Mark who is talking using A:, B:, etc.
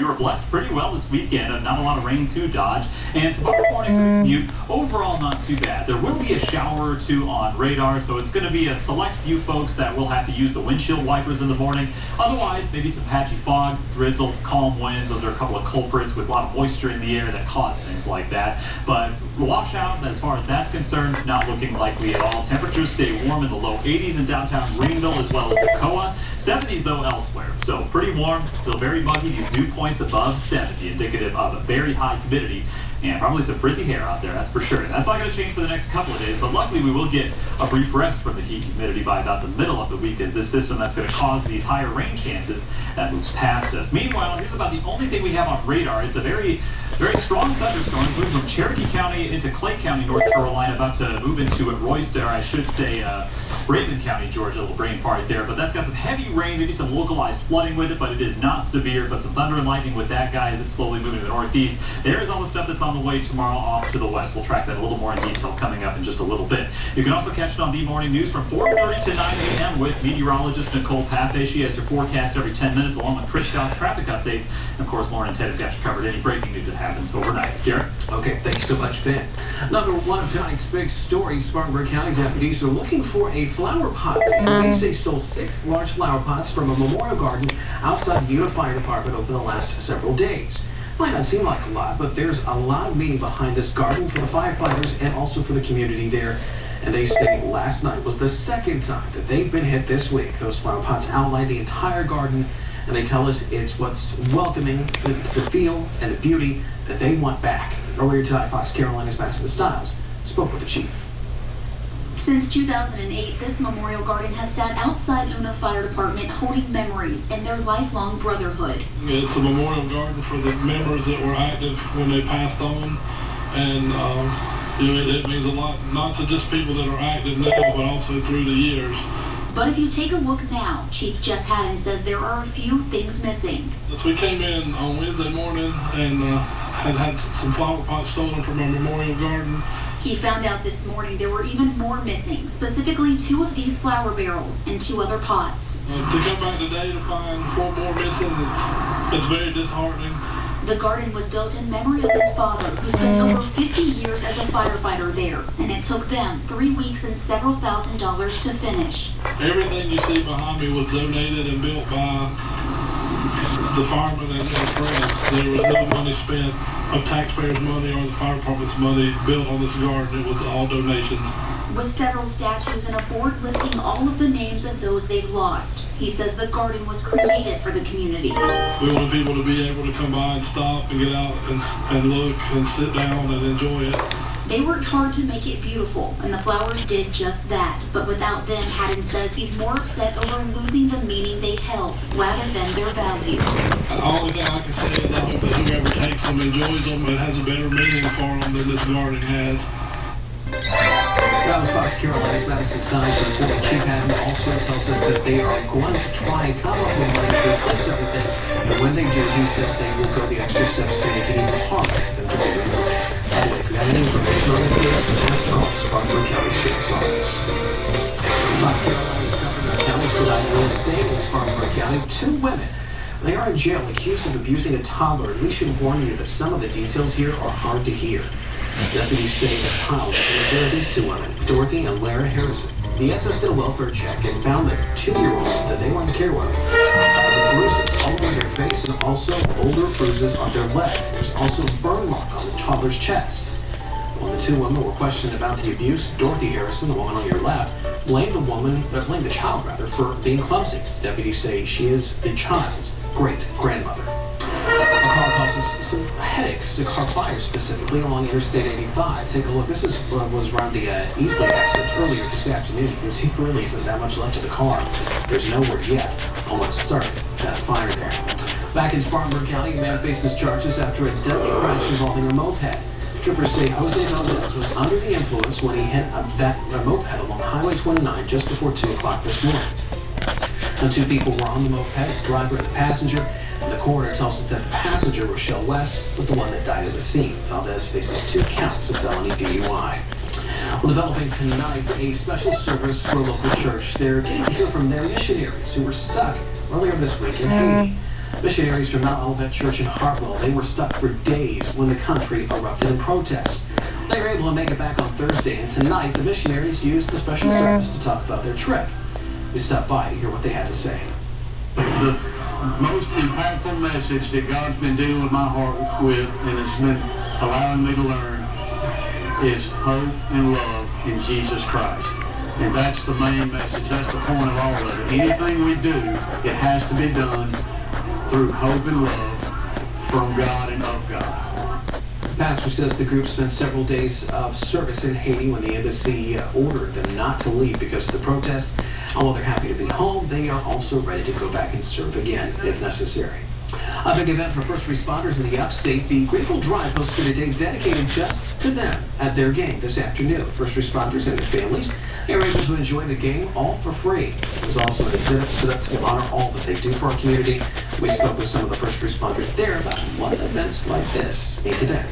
A: we were blessed pretty well this weekend. Not a lot of rain to dodge. And tomorrow morning for the commute, overall not too bad. There will be a shower or two on radar, so it's going to be a select few folks that will have to use the windshield wipers in the morning. Otherwise, maybe some patchy fog, drizzle, calm winds. Those are a couple of culprits with a lot of moisture in the air that cause things like that. But washout, as far as that's concerned, not looking likely at all. Temperatures stay warm in the low 80s in downtown Greenville as well as Toccoa. 70s though elsewhere. So pretty warm, still very muggy. These dew points above 70, indicative of a very high humidity. And probably some frizzy hair out there, that's for sure. And that's not going to change for the next couple of days, but luckily we will get a brief rest from the heat and humidity by about the middle of the week as this system that's going to cause these higher rain chances that moves past us. Meanwhile, here's about the only thing we have on radar. It's a very strong thunderstorm. It's moving from Cherokee County into Clay County, North Carolina, about to move into Royster, I should say Raven County, Georgia, a little brain fart right there. But that's got some heavy rain, maybe some localized flooding with it, but it is not severe. But some thunder and lightning with that, guys. It's slowly moving to the northeast. There's all the stuff that's on the way tomorrow off to the west. We'll track that a little more in detail coming up in just a little bit. You can also catch it on The Morning News from 4:30 to 9 a.m. with meteorologist Nicole Pathé. She has her forecast every 10 minutes along with Chris Scott's traffic updates. And of course, Lauren and Ted have got you covered any breaking news that happens overnight. Derek?
B: Okay, thanks so much, Ben. Another one of tonight's big stories. Spartanburg County deputies are looking for a flower pot. They say stole 6 large flower pots from a memorial garden outside the Una Fire Department over the last several days. Might not seem like a lot, but there's a lot of meaning behind this garden for the firefighters and also for the community there. And they say last night was the second time that they've been hit this week. Those flower pots outline the entire garden, and they tell us it's what's welcoming the feel and the beauty that they want back. Earlier tonight, Fox Carolina's Madison Stiles spoke with the chief.
C: Since 2008, this memorial garden has sat outside Una Fire Department holding memories and their lifelong brotherhood.
D: It's a memorial garden for the members that were active when they passed on, and it means a lot, not to just people that are active now, but also through the years.
C: But if you take a look now, Chief Jeff Haddon says there are a few things missing.
D: So we came in on Wednesday morning and had some flower pots stolen from our memorial garden.
C: He found out this morning there were even more missing, specifically 2 of these flower barrels and 2 other pots.
D: To come back today to find 4 more missing, it's very disheartening.
C: The garden was built in memory of his father, who spent over 50 years as a firefighter there, and it took them 3 weeks and several $1,000s to finish.
D: Everything you see behind me was donated and built by the firemen and their friends. There was no money spent of taxpayers' money or the fire department's money built on this garden. It was all donations.
C: With several statues and a board listing all of the names of those they've lost. He says the garden was created for the community.
D: We want people to be able to come by and stop and get out and look and sit down and enjoy it.
C: They worked hard to make it beautiful, and the flowers did just that. But without them, Haddon says he's more upset over losing the meaning they held, rather than their value.
D: The only thing I can say is I hope that whoever takes them enjoys them and has a better meaning for them than this garden has.
B: That was Fox Carolina's Madison Stiles reporting. Chief Haddon also tells us that they are going to try and come up with money to replace everything. And when they do, he says they will go the extra steps to make it even harder than to do it. Anyway, if you have any information on this case, just call the Spartanburg County Sheriff's Office. Fox Carolina's Governor County still out real estate in Spartanburg County. 2 women. They are in jail accused of abusing a toddler, and we should warn you that some of the details here are hard to hear. Deputies say the child was these 2 women, Dorothy and Lara Harrison. The SS did a welfare check and found their 2-year-old that they wanted care of. Bruises all over their face and also older bruises on their leg. There's also a burn mark on the toddler's chest. When the 2 women were questioned about the abuse, Dorothy Harrison, the woman on your left, blamed the child for being clumsy. Deputies say she is the child's great-grandmother. A car causes some headaches. The car fire specifically along Interstate 85. Take a look. This was around the Eastland exit earlier this afternoon. You can see really isn't that much left of the car. There's no word yet on what started that fire there. Back in Spartanburg County, a man faces charges after a deadly crash involving a moped. Troopers say Jose Valdez was under the influence when he hit that moped along Highway 29 just before 2 o'clock this morning. Now, 2 people were on the moped, the driver and the passenger. And the coroner tells us that the passenger, Rochelle West, was the one that died at the scene. Valdez faces 2 counts of felony DUI. Well, developing tonight, a special service for a local church. They're getting to hear from their missionaries who were stuck earlier this week in Haiti. Missionaries from Mount Olivet Church in Hartwell, they were stuck for days when the country erupted in protest. They were able to make it back on Thursday, and tonight the missionaries used the special service to talk about their trip. We stopped by to hear what they had to say.
E: The most impactful message that God's been dealing with my heart with, and has been allowing me to learn, is hope and love in Jesus Christ. And that's the main message. That's the point of all of it. Anything we do, it has to be done through hope and love from God and of God.
B: The pastor says the group spent several days of service in Haiti when the embassy ordered them not to leave because of the protests. And while they're happy to be home, they are also ready to go back and serve again if necessary. A big event for first responders in the upstate. The Grateful Drive hosted a day dedicated just to them at their game this afternoon. First responders and their families are able to enjoy the game all for free. There's also an exhibit set up to honor all that they do for our community. We spoke with some of the first responders there about what events like this mean to them.